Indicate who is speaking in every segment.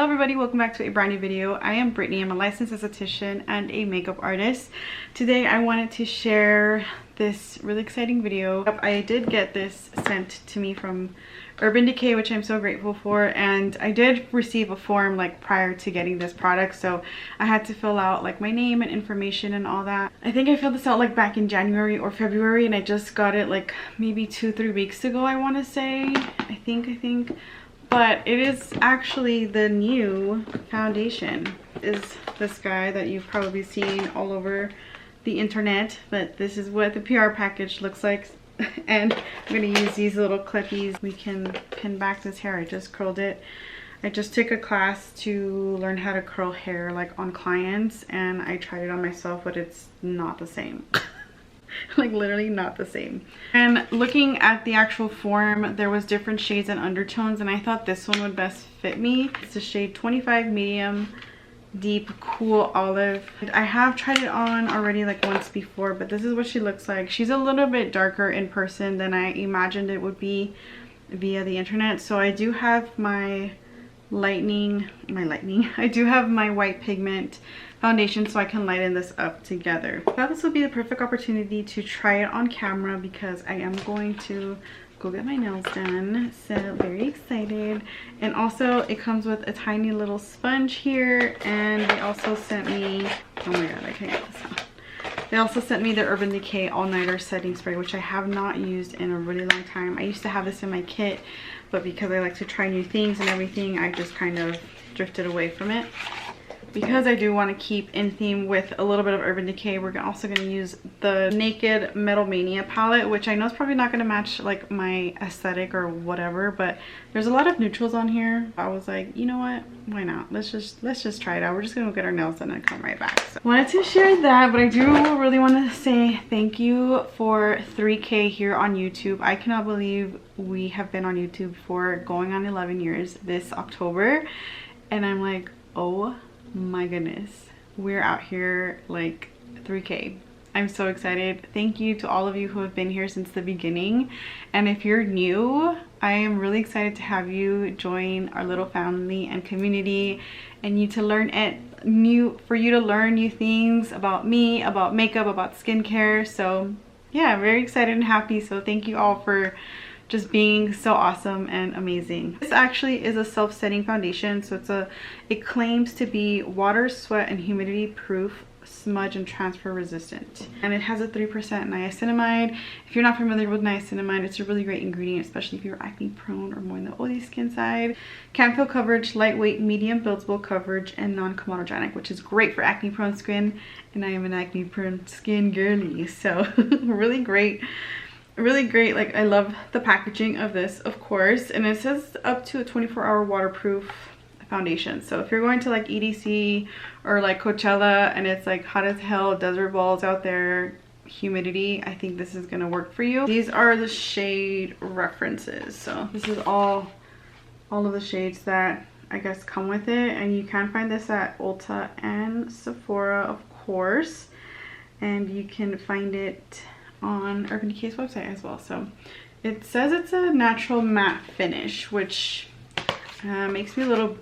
Speaker 1: everybody, welcome back to a brand new video. I am Brittany. I'm a licensed esthetician and a makeup artist. Today I wanted to share this really exciting video. I did get this sent to me from Urban Decay, which I'm so grateful for, and I did receive a form like prior to getting this product, so I had to fill out like my name and information and all that. I think I filled this out like back in January or February, and I just got it like maybe 2-3 weeks ago, I want to say. I think. But it is actually the new foundation. Is this guy that you've probably seen all over the internet, but this is what the PR package looks like. And I'm gonna use these little clippies. We can pin back this hair. I just curled it. I just took a class to learn how to curl hair like on clients, and I tried it on myself, but it's not the same. Like literally not the same. And looking at the actual form, there was different shades and undertones, and I thought this one would best fit me. It's the shade 25 medium deep cool olive. I have tried it on already like once before, but this is what she looks like. She's a little bit darker in person than I imagined it would be via the internet. So I do have my I do have my white pigment foundation, so I can lighten this up together. I thought this would be the perfect opportunity to try it on camera because I am going to go get my nails done, so very excited. And also it comes with a tiny little sponge here, and they also sent me, oh my god, I can't get this out. They also sent me the Urban Decay all-nighter setting spray, which I have not used in a really long time. I used to have this in my kit, but because I like to try new things and everything, I just kind of drifted away from it. Because I do want to keep in theme with a little bit of Urban Decay, we're also going to use the Naked Metal Mania palette, which I know is probably not going to match like my aesthetic or whatever, but there's a lot of neutrals on here. I was like, you know what, why not? Let's just try it out. We're just going to get our nails done and come right back. So wanted to share that, but I do really want to say thank you for 3K here on YouTube. I cannot believe we have been on YouTube for going on 11 years this October, and I'm like, oh my goodness, we're out here like 3K. I'm so excited. Thank you to all of you who have been here since the beginning, and if you're new, I am really excited to have you join our little family and community, and for you to learn new things about me, about makeup, about skincare. So yeah, very excited and happy. So thank you all for just being so awesome and amazing. This actually is a self-setting foundation, so it claims to be water, sweat, and humidity proof, smudge and transfer resistant, and it has a 3% niacinamide. If you're not familiar with niacinamide, it's a really great ingredient, especially if you're acne prone or more on the oily skin side. Can't feel coverage, lightweight, medium buildable coverage, and non-comedogenic, which is great for acne prone skin, and I am an acne prone skin girly, so really great. Like, I love the packaging of this, of course, and it says up to a 24-hour waterproof foundation. So if you're going to like EDC or like Coachella and it's like hot as hell, desert balls out there, humidity, I think this is gonna work for you. These are the shade references, so this is all of the shades that I guess come with it, and you can find this at Ulta and Sephora, of course, and you can find it on Urban Decay's website as well. So it says it's a natural matte finish, which makes me a little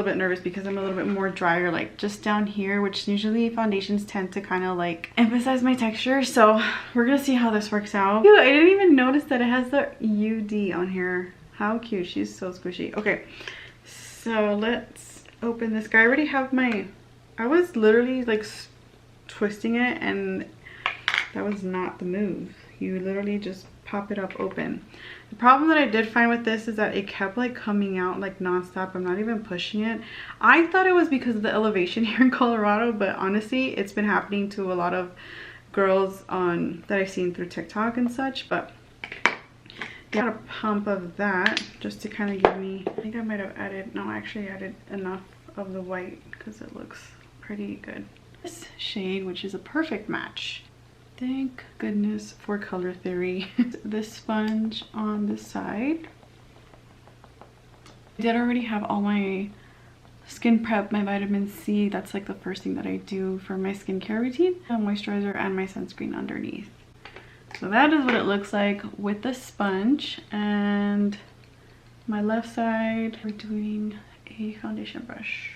Speaker 1: bit nervous because I'm a little bit more drier, like just down here, which usually foundations tend to kind of like emphasize my texture. So we're gonna see how this works out. Ew, I didn't even notice that it has the UD on here. How cute. She's so squishy. Okay, so let's open this guy. I already have I was literally like twisting it, and that was not the move. You literally just pop it up open. The problem that I did find with this is that it kept like coming out like nonstop. I'm not even pushing it. I thought it was because of the elevation here in Colorado, but honestly, it's been happening to a lot of girls that I've seen through TikTok and such. But got a pump of that just to kind of give me, I think I might have added, no, I actually added enough of the white because it looks pretty good. This shade, which is a perfect match. Thank goodness for color theory. This sponge on the side. I did already have all my skin prep, my vitamin C. That's like the first thing that I do for my skincare routine. A moisturizer and my sunscreen underneath. So that is what it looks like with the sponge. And my left side, we're doing a a foundation brush.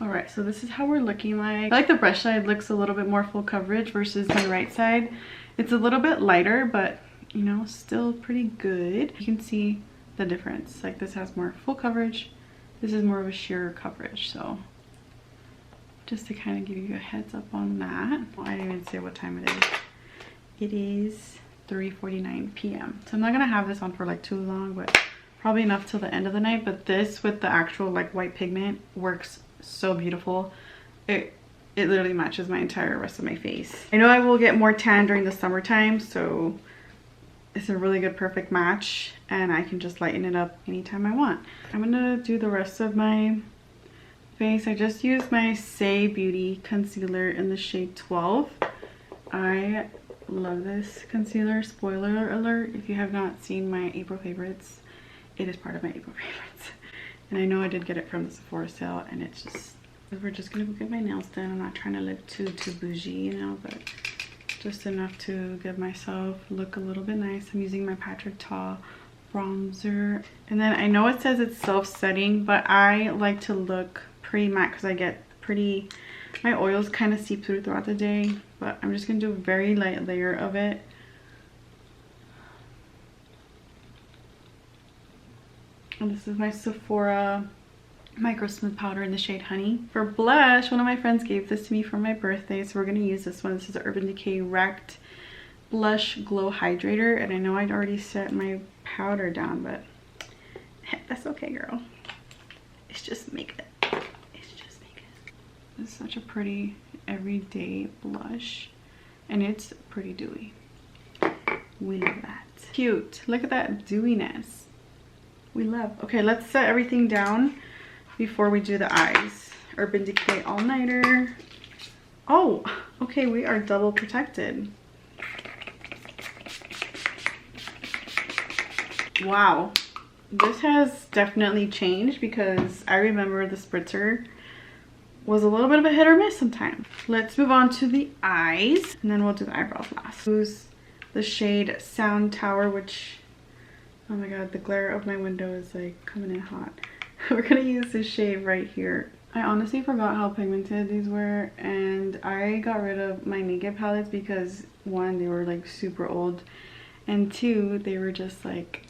Speaker 1: All right, so this is how we're looking like. I like the brush side looks a little bit more full coverage versus my right side. It's a little bit lighter, but you know, still pretty good. You can see the difference. Like this has more full coverage. This is more of a sheer coverage. So just to kind of give you a heads up on that. Well, I didn't even say what time it is. It is 3:49 p.m. So I'm not gonna have this on for like too long, but probably enough till the end of the night. But this with the actual like white pigment works so beautiful. It literally matches my entire rest of my face. I know I will get more tan during the summertime, so it's a really good perfect match, and I can just lighten it up anytime I want. I'm gonna do the rest of my face. I just used my Say Beauty concealer in the shade 12. I love this concealer. Spoiler alert, if you have not seen my April favorites, it is part of my April favorites. And I know I did get it from the Sephora sale, and it's just, we're just gonna go get my nails done. I'm not trying to look too bougie, you know, but just enough to give myself look a little bit nice. I'm using my Patrick Ta bronzer. And then I know it says it's self-setting, but I like to look pretty matte because I get pretty, my oils kind of seep through throughout the day. But I'm just gonna do a very light layer of it. And this is my Sephora Micro Smooth Powder in the shade Honey. For blush, one of my friends gave this to me for my birthday, so we're going to use this one. This is the Urban Decay Wrecked Blush Glow Hydrator, and I know I'd already set my powder down, but that's okay, girl. It's just makeup. It's just makeup. This is such a pretty everyday blush, and it's pretty dewy. We love that. Cute. Look at that dewiness. We love. Okay, let's set everything down before we do the eyes. Urban Decay All Nighter. Oh, okay, we are double protected. Wow, this has definitely changed because I remember the spritzer was a little bit of a hit or miss sometimes. Let's move on to the eyes, and then we'll do the eyebrows last. Use the shade Sound Tower, which, oh my god, the glare of my window is like coming in hot. We're gonna use this shade right here. I honestly forgot how pigmented these were, and I got rid of my naked palettes because one, they were like super old, and two, they were just like,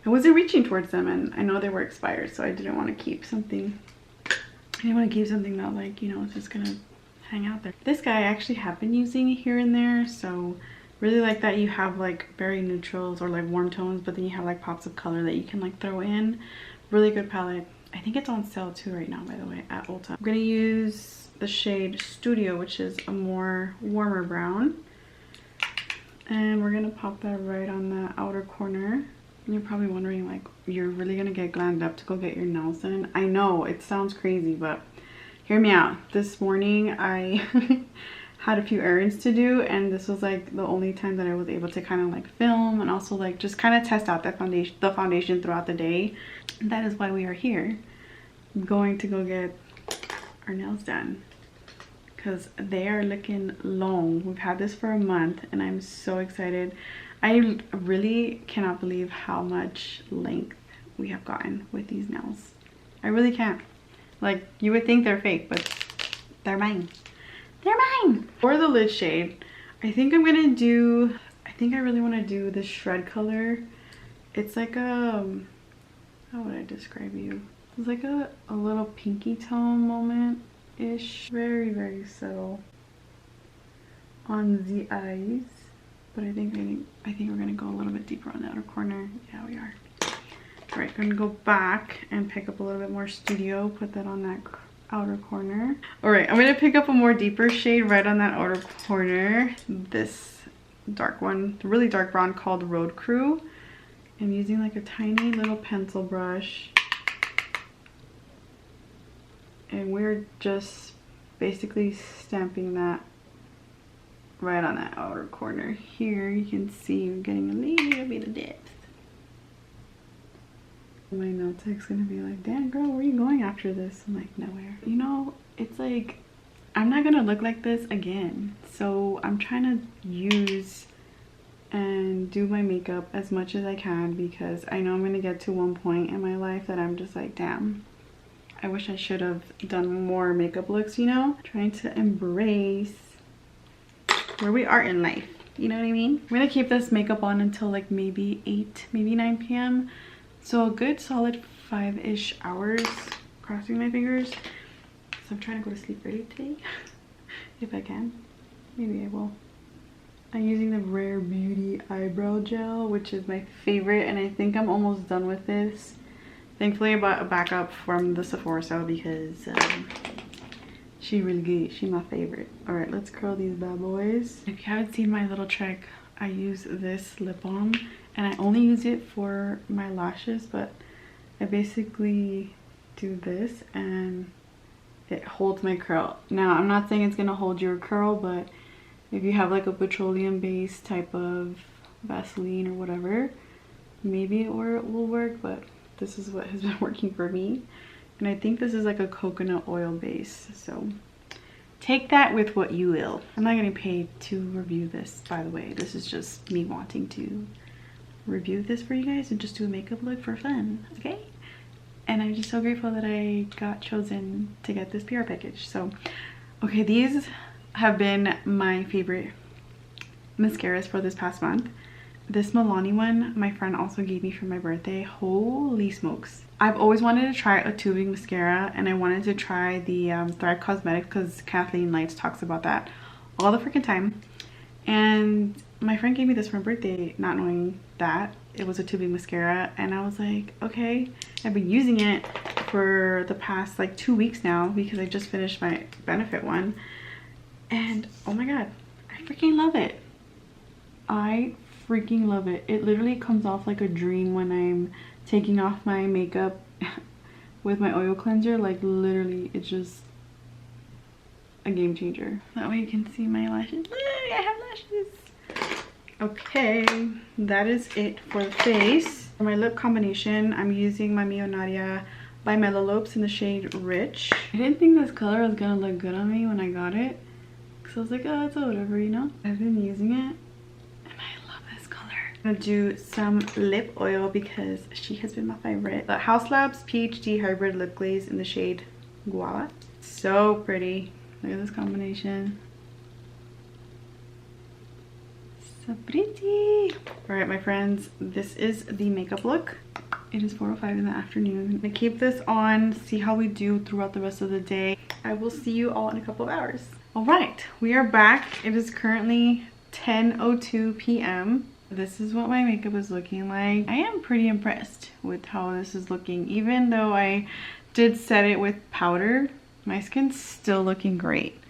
Speaker 1: I wasn't reaching towards them, and I know they were expired, so I didn't want to keep something. I didn't want to keep something that, like, you know, it's just gonna hang out there. This guy I actually have been using here and there, so really like that you have like very neutrals or like warm tones, but then you have like pops of color that you can like throw in. Really good palette. I think it's on sale too right now, by the way, at Ulta. I'm gonna use the shade Studio, which is a more warmer brown, and we're gonna pop that right on the outer corner. And you're probably wondering, like, you're really gonna get glammed up to go get your nails done? I know it sounds crazy, but hear me out. This morning I had a few errands to do, and this was like the only time that I was able to kind of like film and also like just kind of test out that foundation throughout the day. And that is why we are here. I'm going to go get our nails done because they are looking long. We've had this for a month, and I'm so excited. I really cannot believe how much length we have gotten with these nails. I really can't. Like, you would think they're fake, but they're mine. They're mine! For the lid shade, I think I'm gonna do, I really want to do the shred color. It's like a, how would I describe you? It's like a little pinky tone moment-ish. Very, very subtle on the eyes. But I think we're gonna go a little bit deeper on the outer corner. Yeah, we are. All right, I'm gonna go back and pick up a little bit more Studio, put that on that outer corner. All right, I'm gonna pick up a more deeper shade right on that outer corner. This dark one, really dark brown, called Road Crew. I'm using like a tiny little pencil brush, and we're just basically stamping that right on that outer corner here. You can see we're getting a little bit of depth. My nail tech's gonna be like, damn girl, where are you going after this? I'm like, nowhere. You know, it's like, I'm not gonna look like this again, so I'm trying to use and do my makeup as much as I can, because I know I'm gonna get to one point in my life that I'm just like, damn, I wish I should have done more makeup looks, you know? Trying to embrace where we are in life, you know what I mean? I'm gonna keep this makeup on until like maybe 8, maybe 9 p.m. So a good solid 5-ish hours, crossing my fingers. So I'm trying to go to sleep early today, if I can. Maybe I will. I'm using the Rare Beauty eyebrow gel, which is my favorite, and I think I'm almost done with this. Thankfully I bought a backup from the Sephora sale because she really good. She my favorite. All right, let's curl these bad boys. If you haven't seen my little trick, I use this lip balm, and I only use it for my lashes, but I basically do this and it holds my curl. Now, I'm not saying it's gonna hold your curl, but if you have like a petroleum based type of Vaseline or whatever, maybe it will work, but this is what has been working for me. And I think this is like a coconut oil base, so take that with what you will. I'm not getting paid to review this, by the way. This is just me wanting to review this for you guys and just do a makeup look for fun, okay? And I'm just so grateful that I got chosen to get this PR package. So, okay, these have been my favorite mascaras for this past month. This Milani one, my friend also gave me for my birthday. Holy smokes. I've always wanted to try a tubing mascara, and I wanted to try the Thread Cosmetics because Kathleen Lights talks about that all the freaking time. And my friend gave me this for my birthday, not knowing that it was a tubing mascara, and I was like, okay. I've been using it for the past like 2 weeks now because I just finished my Benefit one, and oh my god, I freaking love it. I freaking love it. It literally comes off like a dream when I'm taking off my makeup with my oil cleanser. Like literally, it's just a game changer. That way you can see my lashes. Yay, I have lashes. Okay, that is it for the face. For my lip combination, I'm using my Mio Nadia by Mellow Lopes in the shade Rich. I didn't think this color was gonna look good on me when I got it, because I was like, oh, it's whatever, you know? I've been using it and I love this color. I'm gonna do some lip oil because she has been my favorite. The Haus Labs PhD Hybrid Lip Glaze in the shade Guava. So pretty. Look at this combination. So pretty. All right, my friends, this is the makeup look. It is 4:05 in the afternoon. I'm gonna keep this on, see how we do throughout the rest of the day. I will see you all in a couple of hours. All right, we are back. It is currently 10:02 p.m. This is what my makeup is looking like. I am pretty impressed with how this is looking. Even though I did set it with powder, my skin's still looking great.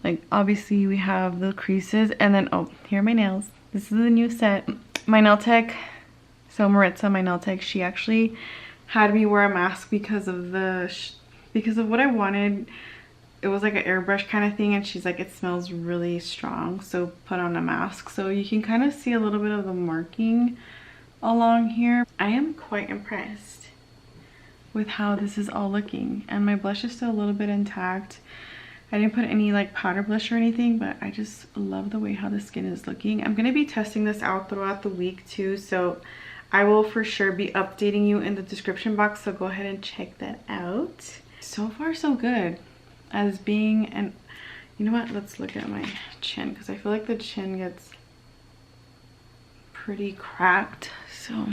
Speaker 1: Like, obviously we have the creases, and then, oh, here are my nails. This is the new set. My nail tech, so Maritza, my nail tech, she actually had me wear a mask because of what I wanted. It was like an airbrush kind of thing, and she's like, it smells really strong, so put on a mask. So you can kind of see a little bit of the marking along here. I am quite impressed with how this is all looking, and my blush is still a little bit intact. I didn't put any like powder blush or anything, but I just love the way how the skin is looking. I'm going to be testing this out throughout the week too, so I will for sure be updating you in the description box, so go ahead and check that out. So far so good. As being an, you know what, let's look at my chin, because I feel like the chin gets pretty cracked. So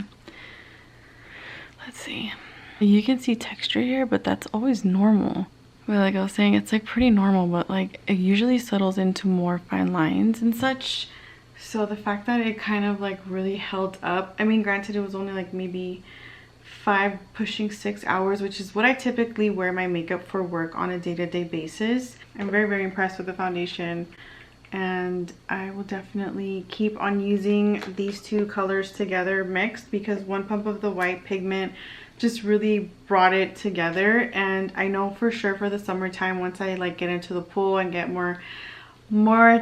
Speaker 1: let's see. You can see texture here, but that's always normal. But like I was saying, it's like pretty normal, but like it usually settles into more fine lines and such. So the fact that it kind of like really held up, I mean, granted it was only like maybe 5 pushing 6 hours, which is what I typically wear my makeup for work on a day-to-day basis. I'm very, very impressed with the foundation, and I will definitely keep on using these two colors together mixed, because one pump of the white pigment just really brought it together. And I know for sure for the summertime, once I like get into the pool and get more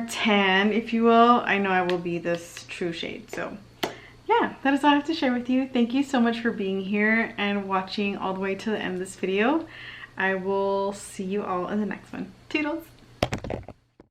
Speaker 1: tan, if you will, I know I will be this true shade. So yeah, that is all I have to share with you. Thank you so much for being here and watching all the way to the end of this video. I will see you all in the next one. Toodles!